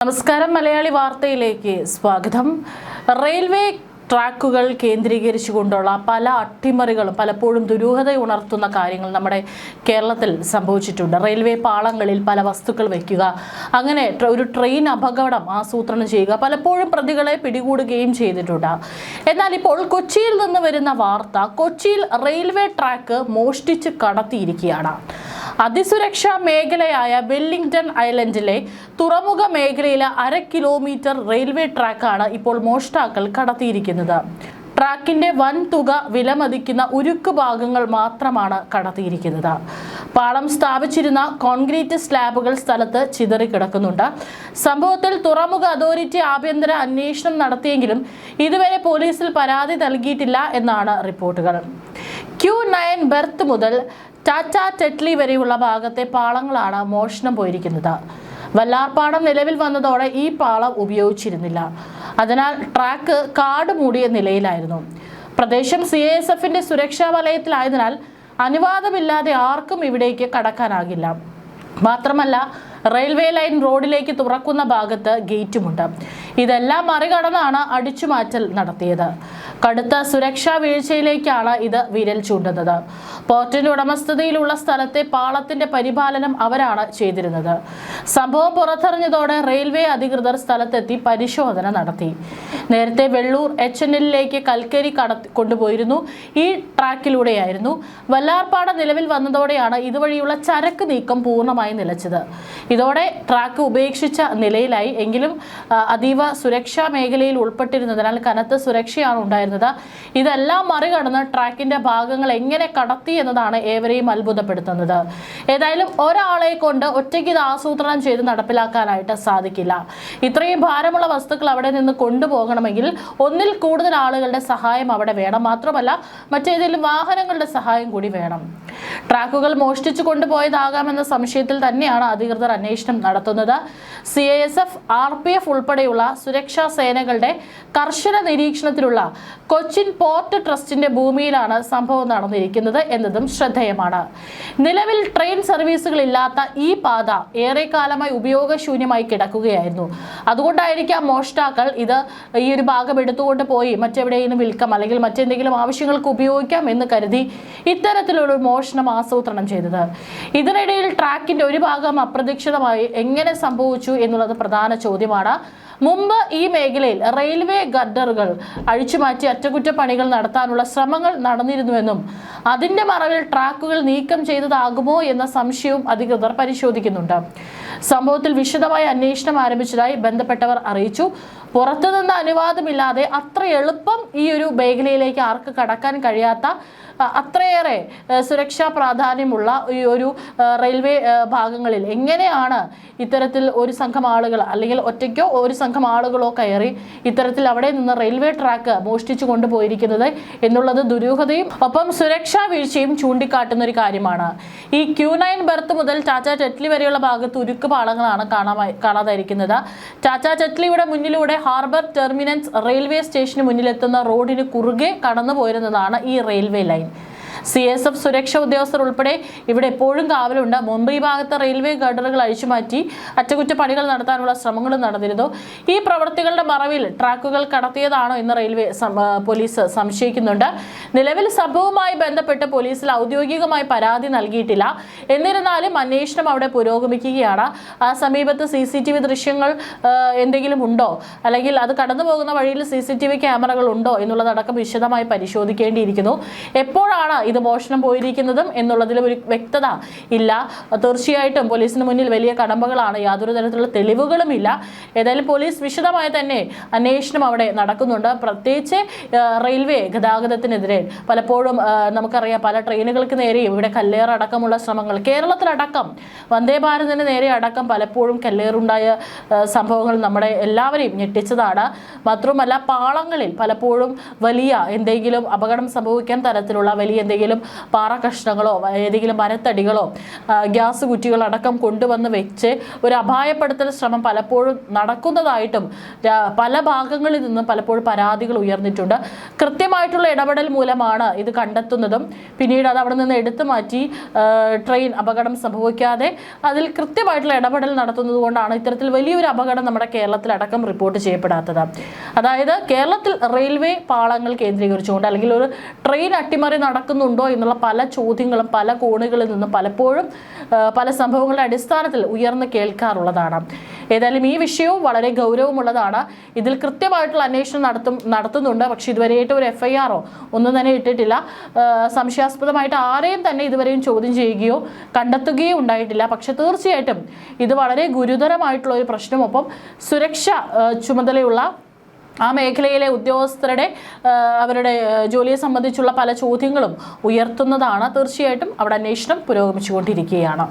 നമസ്കാരം മലയാളി വാർത്തയിലേക്ക് സ്വാഗതം. റെയിൽവേ ട്രാക്കുകൾ കേന്ദ്രീകരിച്ചുകൊണ്ടുള്ള പല അട്ടിമറികളും പലപ്പോഴും ദുരൂഹത ഉണർത്തുന്ന കാര്യങ്ങൾ നമ്മുടെ കേരളത്തിൽ സംഭവിച്ചിട്ടുണ്ട്. റെയിൽവേ പാളങ്ങളിൽ പല വസ്തുക്കൾ വയ്ക്കുക, അങ്ങനെ ഒരു ട്രെയിൻ അപകടം ആസൂത്രണം ചെയ്യുക, പലപ്പോഴും പ്രതികളെ പിടികൂടുകയും ചെയ്തിട്ടുണ്ട്. എന്നാൽ ഇപ്പോൾ കൊച്ചിയിൽ നിന്ന് വരുന്ന വാർത്ത, കൊച്ചിയിൽ റെയിൽവേ ട്രാക്ക് മോഷ്ടിച്ച് കടത്തിയിരിക്കുകയാണ്. അതിസുരക്ഷാ മേഖലയായ വെല്ലിംഗ്ടൺ ഐലൻഡിലെ തുറമുഖ മേഖലയിലെ 1/2 കിലോമീറ്റർ റെയിൽവേ ട്രാക്കാണ് ഇപ്പോൾ മോഷ്ടാക്കൾ കടത്തിയിരിക്കുന്നത്. ട്രാക്കിന്റെ വൻ തുക വിലമതിക്കുന്ന ഉരുക്ക് ഭാഗങ്ങൾ മാത്രമാണ് കടത്തിയിരിക്കുന്നത്. പാളം സ്ഥാപിച്ചിരുന്ന കോൺക്രീറ്റ് സ്ലാബുകൾ സ്ഥലത്ത് ചിതറിക്കിടക്കുന്നുണ്ട്. സംഭവത്തിൽ തുറമുഖ അതോറിറ്റി ആഭ്യന്തര അന്വേഷണം നടത്തിയെങ്കിലും ഇതുവരെ പോലീസിൽ പരാതി നൽകിയിട്ടില്ല എന്നാണ് റിപ്പോർട്ടുകൾ. Q9 ബെർത്ത് മുതൽ ടാറ്റ ടെറ്റ്ലി വരെയുള്ള ഭാഗത്തെ പാളങ്ങളാണ് മോഷണം പോയിരിക്കുന്നത്. വല്ലാർപാടം നിലവിൽ വന്നതോടെ ഈ പാളം ഉപയോഗിച്ചിരുന്നില്ല. അതിനാൽ ട്രാക്ക് കാട് മൂടിയ നിലയിലായിരുന്നു. പ്രദേശം CISFന്റെ സുരക്ഷാ വലയത്തിലായതിനാൽ അനുവാദമില്ലാതെ ആർക്കും ഇവിടേക്ക് കടക്കാനാകില്ല. മാത്രമല്ല, റെയിൽവേ ലൈൻ റോഡിലേക്ക് തുറക്കുന്ന ഭാഗത്ത് ഗേറ്റുമുണ്ട്. ഇതെല്ലാം മറികടന്നാണ് അടിച്ചുമാറ്റൽ നടത്തിയത്. കടുത്ത സുരക്ഷാ വീഴ്ചയിലേക്കാണ് ഇത് വിരൽ ചൂണ്ടുന്നത്. പോർട്ടിന്റെ ഉടമസ്ഥതയിലുള്ള സ്ഥലത്തെ പാളത്തിന്റെ പരിപാലനം അവരാണ് ചെയ്തിരുന്നത്. സംഭവം പുറത്തറിഞ്ഞതോടെ റെയിൽവേ അധികൃതർ സ്ഥലത്തെത്തി പരിശോധന നടത്തി. നേരത്തെ വെള്ളൂർ HNLലേക്ക് കൽക്കരി കൊണ്ടുപോയിരുന്നു. ഈ ട്രാക്കിലൂടെയായിരുന്നു. വല്ലാർപാടം നിലവിൽ വന്നതോടെയാണ് ഇതുവഴിയുള്ള ചരക്ക് നീക്കം പൂർണ്ണമായി നിലച്ചത്. ഇതോടെ ട്രാക്ക് ഉപേക്ഷിച്ച നിലയിലായി. എങ്കിലും അതീവ സുരക്ഷാ മേഖലയിൽ ഉൾപ്പെട്ടിരുന്നതിനാൽ കനത്ത സുരക്ഷയാണ് ഉണ്ടായിരുന്നത്. ഇതെല്ലാം മറികടന്ന് ട്രാക്കിന്റെ ഭാഗങ്ങൾ എങ്ങനെ കടത്തി എന്നതാണ് ഏവരെയും അത്ഭുതപ്പെടുത്തുന്നത്. ഏതായാലും ഒരാളെ കൊണ്ട് ഒറ്റയ്ക്ക് ഇത് ആസൂത്രണം ചെയ്ത് നടപ്പിലാക്കാനായിട്ട് സാധിക്കില്ല. ഇത്രയും ഭാരമുള്ള വസ്തുക്കൾ അവിടെ നിന്ന് കൊണ്ടുപോകണമെങ്കിൽ ഒന്നിൽ കൂടുതൽ ആളുകളുടെ സഹായം അവിടെ വേണം. മാത്രമല്ല, മറ്റേതെങ്കിലും വാഹനങ്ങളുടെ സഹായം കൂടി വേണം. ട്രാക്കുകൾ മോഷ്ടിച്ചു കൊണ്ടുപോയതാകാമെന്ന സംശയത്തിൽ തന്നെയാണ് അധികൃതർ അന്വേഷണം നടത്തുന്നത്. CISF, RPF ഉൾപ്പെടെയുള്ള സുരക്ഷാ സേനകളുടെ കർശന നിരീക്ഷണത്തിലുള്ള കൊച്ചിൻ പോർട്ട് ട്രസ്റ്റിന്റെ ഭൂമിയിലാണ് സംഭവം നടന്നിരിക്കുന്നത് എന്നതും ശ്രദ്ധേയമാണ്. നിലവിൽ ട്രെയിൻ സർവീസുകൾ ഇല്ലാത്ത ഈ പാത ഏറെക്കാലമായി ഉപയോഗശൂന്യമായി കിടക്കുകയായിരുന്നു. അതുകൊണ്ടായിരിക്കാം മോഷ്ടാക്കൾ ഈ ഒരു ഭാഗം എടുത്തുകൊണ്ട് പോയി മറ്റെവിടെയെങ്കിലും വിൽക്കാം അല്ലെങ്കിൽ മറ്റെന്തെങ്കിലും ആവശ്യങ്ങൾക്ക് ഉപയോഗിക്കാം എന്ന് കരുതി ഇത്തരത്തിലൊരു മോഷണം ആസൂത്രണം ചെയ്തത്. ഇതിനിടയിൽ ട്രാക്കിന്റെ ഒരു ഭാഗം അപ്രതീക്ഷിതമായി എങ്ങനെ സംഭവിച്ചു എന്നുള്ളത് പ്രധാന ചോദ്യമാണ്. മുമ്പ് ഈ മേഖലയിൽ റെയിൽവേ ഗഡറുകൾ അഴിച്ചുമാറ്റി അറ്റകുറ്റപ്പണികൾ നടത്താനുള്ള ശ്രമങ്ങൾ നടന്നിരുന്നുവെന്നും അതിന്റെ മറവിൽ ട്രാക്കുകൾ നീക്കം ചെയ്തതാകുമോ എന്ന സംശയവും അധികൃതർ പരിശോധിക്കുന്നുണ്ട്. സംഭവത്തിൽ വിശദമായ അന്വേഷണം ആരംഭിച്ചതായി ബന്ധപ്പെട്ടവർ അറിയിച്ചു. പുറത്തുനിന്ന് അനുവാദമില്ലാതെ അത്ര എളുപ്പം ഈ ഒരു മേഖലയിലേക്ക് ആർക്ക് കടക്കാൻ കഴിയാത്ത അത്രയേറെ സുരക്ഷാ പ്രാധാന്യമുള്ള ഈ ഒരു റെയിൽവേ ഭാഗങ്ങളിൽ എങ്ങനെയാണ് ഇത്തരത്തിൽ ഒരു സംഘം ആളുകൾ അല്ലെങ്കിൽ ഒറ്റയ്ക്കോ ഒരു സംഘം ആളുകളോ കയറി ഇത്തരത്തിൽ അവിടെ നിന്ന് റെയിൽവേ ട്രാക്ക് മോഷ്ടിച്ചു കൊണ്ടുപോയിരിക്കുന്നത് എന്നുള്ളത് ദുരൂഹതയും ഒപ്പം സുരക്ഷാ വീഴ്ചയും ചൂണ്ടിക്കാട്ടുന്ന ഒരു കാര്യമാണ്. ഈ Q9 ബെർത്ത് മുതൽ ടാറ്റ ടെറ്റ്ലി വരെയുള്ള ഭാഗത്ത് ഉരുക്ക് പാളങ്ങളാണ് കാണാതായിരിക്കുന്നത്. ടാറ്റ ടെറ്റ്ലിയുടെ മുന്നിലൂടെ ഹാർബർ ടെർമിനസ് റെയിൽവേ സ്റ്റേഷന് മുന്നിലെത്തുന്ന റോഡിന് കുറുകെ കടന്നു പോയിരുന്നതാണ് ഈ റെയിൽവേ ലൈൻ. CISF സുരക്ഷാ ഉദ്യോഗസ്ഥർ ഉൾപ്പെടെ ഇവിടെ എപ്പോഴും കാവലുണ്ട്. മുംബൈ ഭാഗത്ത് റെയിൽവേ ഗഡറുകൾ അഴിച്ചുമാറ്റി അറ്റകുറ്റപ്പണികൾ നടത്താനുള്ള ശ്രമങ്ങളും നടന്നിരുന്നു. ഈ പ്രവൃത്തികളുടെ മറവിൽ ട്രാക്കുകൾ കടത്തിയതാണോ എന്ന് റെയിൽവേ പോലീസ് സംശയിക്കുന്നുണ്ട്. നിലവിൽ സംഭവവുമായി ബന്ധപ്പെട്ട് പോലീസിൽ ഔദ്യോഗികമായി പരാതി നൽകിയിട്ടില്ല. എന്നിരുന്നാലും അന്വേഷണം അവിടെ പുരോഗമിക്കുകയാണ്. ആ സമീപത്ത് CCTV ദൃശ്യങ്ങൾ എന്തെങ്കിലും ഉണ്ടോ, അല്ലെങ്കിൽ അത് കടന്നു പോകുന്ന വഴിയിൽ CCTV ക്യാമറകൾ ഉണ്ടോ എന്നുള്ളതടക്കം വിശദമായി പരിശോധിക്കേണ്ടിയിരിക്കുന്നു. എപ്പോഴാണ് ഇത് മോഷണം പോയിരിക്കുന്നതും എന്നുള്ളതിൽ ഒരു വ്യക്തത ഇല്ല. തീർച്ചയായിട്ടും പോലീസിന് മുന്നിൽ വലിയ കടമ്പകളാണ്. യാതൊരു തരത്തിലുള്ള തെളിവുകളും ഇല്ല. ഏതായാലും പോലീസ് വിശദമായി തന്നെ അന്വേഷണം അവിടെ നടക്കുന്നുണ്ട്. പ്രത്യേകിച്ച് റെയിൽവേ ഗതാഗതത്തിനെതിരെ പലപ്പോഴും നമുക്കറിയാം പല ട്രെയിനുകൾക്ക് നേരെയും ഇവിടെ കല്ലേറടക്കമുള്ള ശ്രമങ്ങൾ, കേരളത്തിലടക്കം വന്ദേ ഭാരതിന് നേരെ അടക്കം പലപ്പോഴും കല്ലേറുണ്ടായ സംഭവങ്ങൾ നമ്മുടെ എല്ലാവരെയും ഞെട്ടിച്ചതാണ്. മാത്രമല്ല, പാളങ്ങളിൽ പലപ്പോഴും വലിയ എന്തെങ്കിലും അപകടം സംഭവിക്കാൻ തരത്തിലുള്ള വലിയ എന്തെങ്കിലും പാറ കഷ്ണങ്ങളോ ഏതെങ്കിലും മരത്തടികളോ ഗ്യാസ് കുറ്റികളടക്കം കൊണ്ടുവന്ന് വെച്ച് ഒരു അപായപ്പെടുത്തൽ ശ്രമം പലപ്പോഴും നടക്കുന്നതായിട്ടും പല ഭാഗങ്ങളിൽ നിന്നും പലപ്പോഴും പരാതികൾ ഉയർന്നിട്ടുണ്ട്. കൃത്യമായിട്ടുള്ള ഇടപെടൽ മൂലമാണ് ഇത് കണ്ടെത്തുന്നതും പിന്നീട് അത് അവിടെ നിന്ന് എടുത്തു മാറ്റി ട്രെയിൻ അപകടം സംഭവിക്കാതെ അതിൽ കൃത്യമായിട്ടുള്ള ഇടപെടൽ നടത്തുന്നത് കൊണ്ടാണ് ഇത്തരത്തിൽ വലിയൊരു അപകടം നമ്മുടെ കേരളത്തിലടക്കം റിപ്പോർട്ട് ചെയ്യപ്പെടാത്തത്. അതായത് കേരളത്തിൽ റെയിൽവേ പാളങ്ങൾ കേന്ദ്രീകരിച്ചുകൊണ്ട് അല്ലെങ്കിൽ ഒരു ട്രെയിൻ അട്ടിമറി നടക്കുന്നുണ്ടോ എന്നുള്ള പല ചോദ്യങ്ങളും പല കോണുകളിൽ നിന്നും പലപ്പോഴും പല സംഭവങ്ങളുടെ അടിസ്ഥാനത്തിൽ ഉയർന്നു കേൾക്കാറുള്ളതാണ്. ഏതായാലും ഈ വിഷയവും വളരെ ഗൗരവമുള്ളതാണ്. ഇതിൽ കൃത്യമായിട്ടുള്ള അന്വേഷണം നടത്തുന്നുണ്ട്. പക്ഷെ ഇതുവരെയായിട്ട് ഒരു FIR ഒന്നും തന്നെ ഇട്ടിട്ടില്ല. സംശയാസ്പദമായിട്ട് ആരെയും തന്നെ ഇതുവരെയും ചോദ്യം ചെയ്യുകയോ കണ്ടെത്തുകയോ ഉണ്ടായിട്ടില്ല. പക്ഷെ തീർച്ചയായിട്ടും ഇത് വളരെ ഗുരുതരമായിട്ടുള്ള ഒരു പ്രശ്നം. ഒപ്പം സുരക്ഷ ചുമതലയുള്ള ആ മേഖലയിലെ ഉദ്യോഗസ്ഥരുടെ അവരുടെ ജോലിയെ സംബന്ധിച്ചുള്ള പല ചോദ്യങ്ങളും ഉയർത്തുന്നതാണ്. തീർച്ചയായിട്ടും അവിടെ അന്വേഷണം പുരോഗമിച്ചുകൊണ്ടിരിക്കുകയാണ്.